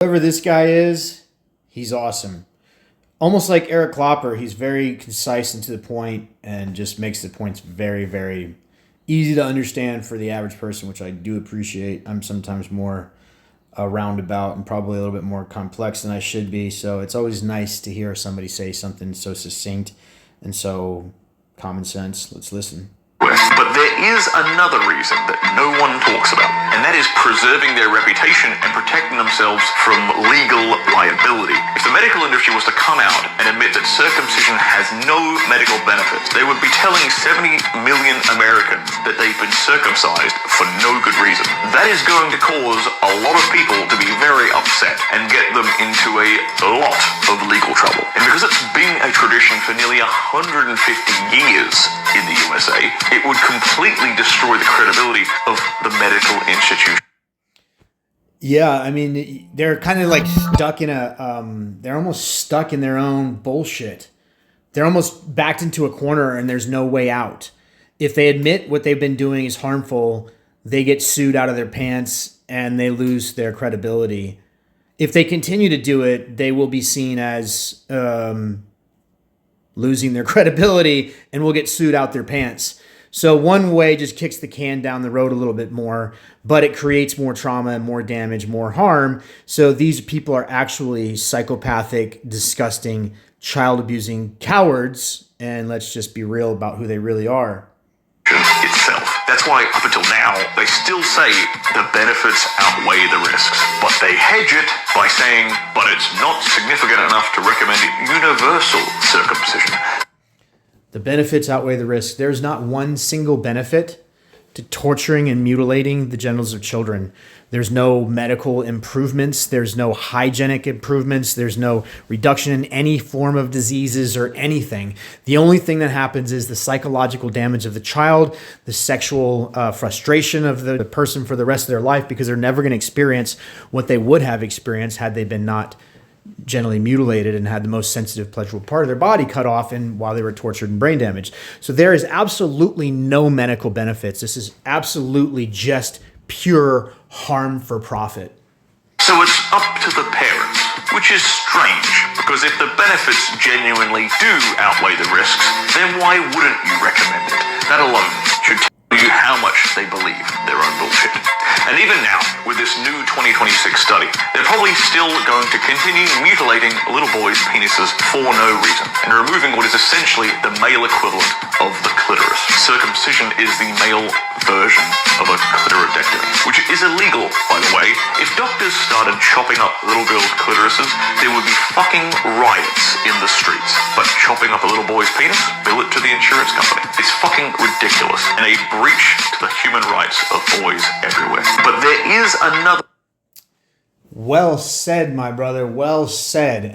Whoever this guy is, he's awesome. Almost like Eric Klopper, he's very concise and to the point and just makes the points very, very easy to understand for the average person, which I do appreciate. I'm sometimes more roundabout and probably a little bit more complex than I should be. So it's always nice to hear somebody say something so succinct and so common sense. Let's listen. But there is another reason that no one talks about, and that is preserving their reputation and protecting themselves from legal liability. If the medical industry was to come out and admit that circumcision has no medical benefits, they would be telling 70 million Americans that they've been circumcised for no good reason. That is going to cause a lot of people to be very upset and get them into a lot of legal trouble. And because it's been a tradition for nearly 150 years in the USA, it would completely destroy the credibility of the medical institution. Yeah, I mean, they're kind of like stuck in they're almost stuck in their own bullshit. They're almost backed into a corner and there's no way out. If they admit what they've been doing is harmful, they get sued out of their pants and they lose their credibility. If they continue to do it, they will be seen as losing their credibility and will get sued out their pants. So one way just kicks the can down the road a little bit more, but it creates more trauma and more damage, more harm. So these people are actually psychopathic, disgusting, child-abusing cowards, and let's just be real about who they really are. Itself. That's why up until now, they still say the benefits outweigh the risks, but they hedge it by saying, but it's not significant enough to recommend universal circumcision. The benefits outweigh the risks. There's not one single benefit to torturing and mutilating the genitals of children. There's no medical improvements. There's no hygienic improvements. There's no reduction in any form of diseases or anything. The only thing that happens is the psychological damage of the child, the sexual frustration of the person for the rest of their life, because they're never going to experience what they would have experienced had they been not generally mutilated and had the most sensitive, pleasurable part of their body cut off and while they were tortured and brain damaged. So there is absolutely no medical benefits. This is absolutely just pure harm for profit. So it's up to the parents, which is strange, because if the benefits genuinely do outweigh the risks, then why wouldn't you recommend it? That alone should tell you how much they believe their own bullshit. And even now, with this new 2026 study, they're probably still going to continue mutilating little boys' penises for no reason, and removing what is essentially the male equivalent of the clitoris. Circumcision is the male version of a clitoridectomy, which is illegal, by the way. If doctors started chopping up little girls' clitorises, there would be fucking riots in the streets. But chopping up a little boy's penis, bill it to the insurance company. It's fucking ridiculous, and a breach to the human rights of boys everywhere. But there is another... Well said, my brother. Well said.